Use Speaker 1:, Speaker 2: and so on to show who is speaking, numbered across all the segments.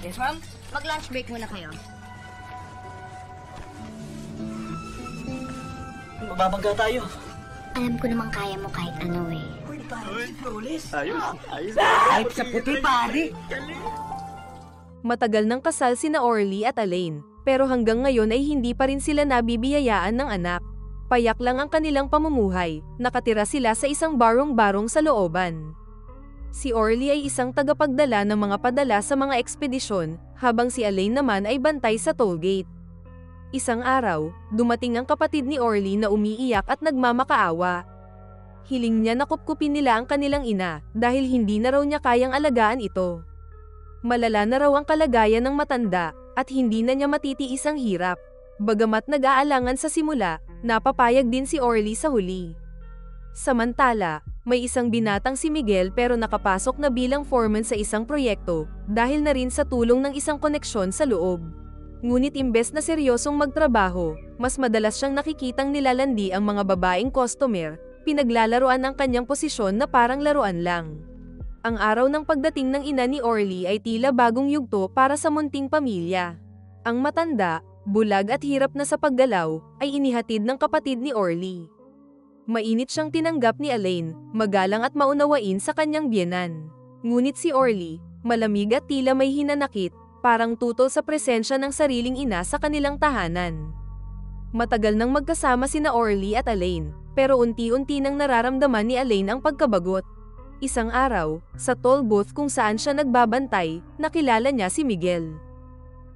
Speaker 1: Yes, ma'am?
Speaker 2: Mag-lunch break muna kayo.
Speaker 1: Mababangga tayo.
Speaker 2: Alam ko namang kaya mo kahit ano eh.
Speaker 1: Uy, pare, si Flawless.
Speaker 3: Ayos.
Speaker 1: Kahit sa puti, pare.
Speaker 4: Matagal nang kasal sina Orly at Elaine, pero hanggang ngayon ay hindi pa rin sila nabibiyayaan ng anak. Payak lang ang kanilang pamumuhay, nakatira sila sa isang barong-barong sa looban. Si Orly ay isang tagapagdala ng mga padala sa mga ekspedisyon, habang si Elaine naman ay bantay sa tollgate. Isang araw, dumating ang kapatid ni Orly na umiiyak at nagmamakaawa. Hiling niya na kupkupin nila ang kanilang ina, dahil hindi na raw niya kayang alagaan ito. Malala na raw ang kalagayan ng matanda, at hindi na niya matitiis ang hirap. Bagamat nag-aalangan sa simula, napapayag din si Orly sa huli. Samantala, may isang binatang si Miguel pero nakapasok na bilang foreman sa isang proyekto, dahil na rin sa tulong ng isang koneksyon sa loob. Ngunit imbes na seryosong magtrabaho, mas madalas siyang nakikitang nilalandi ang mga babaeng customer, pinaglalaruan ang kanyang posisyon na parang laruan lang. Ang araw ng pagdating ng ina ni Orly ay tila bagong yugto para sa munting pamilya. Ang matanda, bulag at hirap na sa paggalaw, ay inihatid ng kapatid ni Orly. Mainit siyang tinanggap ni Elaine, magalang at maunawain sa kanyang biyenan. Ngunit si Orly, malamig at tila may hinanakit, parang tutol sa presensya ng sariling ina sa kanilang tahanan. Matagal nang magkasama sina Orly at Elaine, pero unti-unti nang nararamdaman ni Elaine ang pagkabagot. Isang araw, sa toll booth kung saan siya nagbabantay, nakilala niya si Miguel.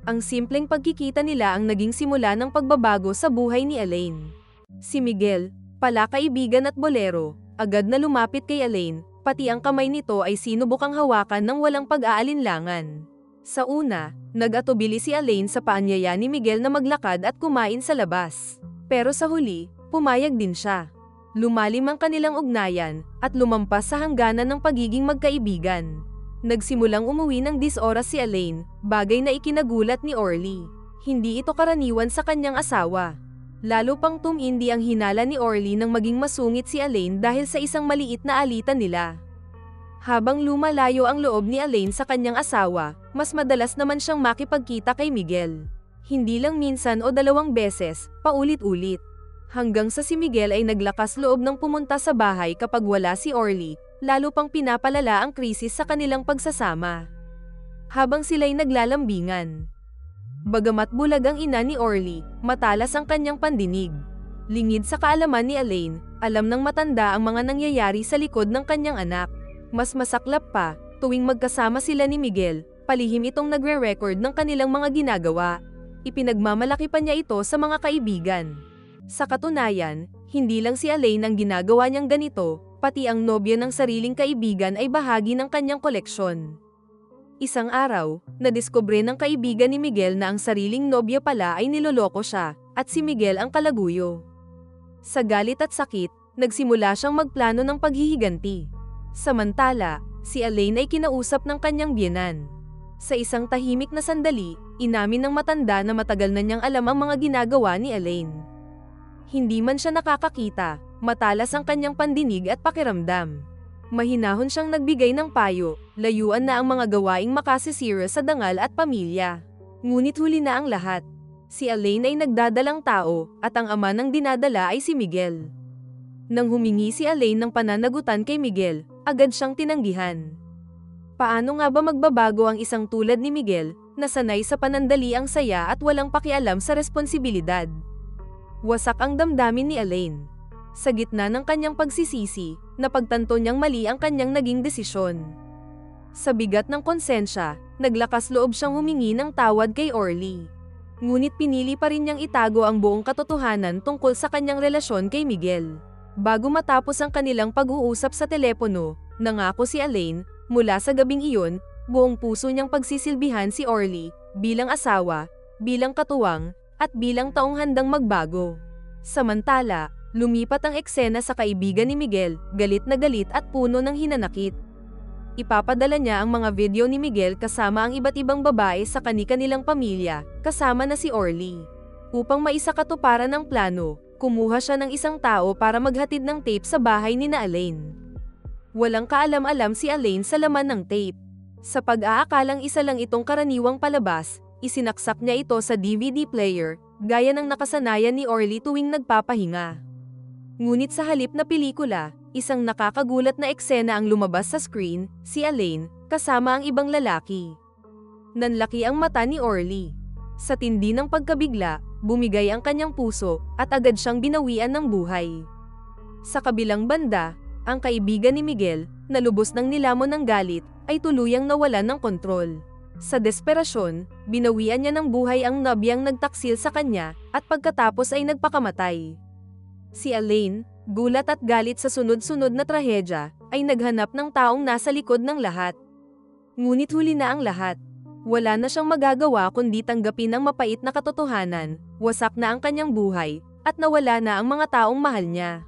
Speaker 4: Ang simpleng pagkikita nila ang naging simula ng pagbabago sa buhay ni Elaine. Si Miguel, pala kaibigan at bolero, agad na lumapit kay Elaine, pati ang kamay nito ay sinubukang hawakan ng walang pag-aalinlangan. Sa una, nag-atubili si Elaine sa paanyaya ni Miguel na maglakad at kumain sa labas. Pero sa huli, pumayag din siya. Lumalim ang kanilang ugnayan, at lumampas sa hangganan ng pagiging magkaibigan. Nagsimulang umuwi ng 10 oras si Elaine, bagay na ikinagulat ni Orly. Hindi ito karaniwan sa kanyang asawa. Lalo pang tumindi ang hinala ni Orly nang maging masungit si Elaine dahil sa isang maliit na alitan nila. Habang lumalayo ang loob ni Elaine sa kanyang asawa, mas madalas naman siyang makipagkita kay Miguel. Hindi lang minsan o 2 beses, paulit-ulit. Hanggang sa si Miguel ay naglakas loob ng pumunta sa bahay kapag wala si Orly, lalo pang pinapalala ang krisis sa kanilang pagsasama. Habang sila'y naglalambingan. Bagamat bulag ang ina ni Orly, matalas ang kanyang pandinig. Lingid sa kaalaman ni Elaine, alam ng matanda ang mga nangyayari sa likod ng kanyang anak. Mas masaklap pa, tuwing magkasama sila ni Miguel, palihim itong nagre-record ng kanilang mga ginagawa. Ipinagmamalaki pa niya ito sa mga kaibigan. Sa katunayan, hindi lang si Elaine ang ginagawa niyang ganito, pati ang nobya ng sariling kaibigan ay bahagi ng kanyang koleksyon. Isang araw, nadiskubre ng kaibigan ni Miguel na ang sariling nobya pala ay niloloko siya, at si Miguel ang kalaguyo. Sa galit at sakit, nagsimula siyang magplano ng paghihiganti. Samantala, si Elaine ay kinausap ng kanyang biyenan. Sa isang tahimik na sandali, inamin ng matanda na matagal na niyang alam ang mga ginagawa ni Elaine. Hindi man siya nakakakita, matalas ang kanyang pandinig at pakiramdam. Mahinahon siyang nagbigay ng payo, layuan na ang mga gawaing makasisira sa dangal at pamilya. Ngunit huli na ang lahat. Si Elaine ay nagdadalang tao, at ang ama ng dinadala ay si Miguel. Nang humingi si Elaine ng pananagutan kay Miguel, agad siyang tinanggihan. Paano nga ba magbabago ang isang tulad ni Miguel, na sanay sa panandali ang saya at walang pakialam sa responsibilidad? Wasak ang damdamin ni Elaine. Sa gitna ng kanyang pagsisisi, napagtanto niyang mali ang kanyang naging desisyon. Sa bigat ng konsensya, naglakas loob siyang humingi ng tawad kay Orly. Ngunit pinili pa rin niyang itago ang buong katotohanan tungkol sa kanyang relasyon kay Miguel. Bago matapos ang kanilang pag-uusap sa telepono, nangako si Elaine, mula sa gabing iyon, buong puso niyang pagsisilbihan si Orly, bilang asawa, bilang katuwang, at bilang taong handang magbago. Samantala, lumipat ang eksena sa kaibigan ni Miguel, galit na galit at puno ng hinanakit. Ipapadala niya ang mga video ni Miguel kasama ang iba't ibang babae sa kani-kanilang pamilya, kasama na si Orly. Upang maisakatuparan ang plano, kumuha siya ng isang tao para maghatid ng tape sa bahay ni Elaine. Walang kaalam-alam si Elaine sa laman ng tape. Sa pag-aakalang isa lang itong karaniwang palabas, isinaksak niya ito sa DVD player, gaya ng nakasanayan ni Orly tuwing nagpapahinga. Ngunit sa halip na pelikula, isang nakakagulat na eksena ang lumabas sa screen, si Elaine, kasama ang ibang lalaki. Nanlaki ang mata ni Orly. Sa tindi ng pagkabigla, bumigay ang kanyang puso, at agad siyang binawian ng buhay. Sa kabilang banda, ang kaibigan ni Miguel, na lubos ng nilamon ng galit, ay tuluyang nawalan ng kontrol. Sa desperasyon, binawian niya ng buhay ang nobyang nagtaksil sa kanya, at pagkatapos ay nagpakamatay. Si Elaine, gulat at galit sa sunod-sunod na trahedya, ay naghanap ng taong nasa likod ng lahat. Ngunit huli na ang lahat. Wala na siyang magagawa kundi tanggapin ang mapait na katotohanan, wasak na ang kanyang buhay, at nawala na ang mga taong mahal niya.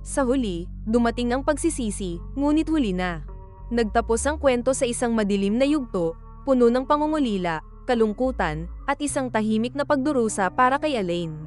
Speaker 4: Sa huli, dumating ang pagsisisi, ngunit huli na. Nagtapos ang kwento sa isang madilim na yugto, puno ng pangungulila, kalungkutan, at isang tahimik na pagdurusa para kay Elaine.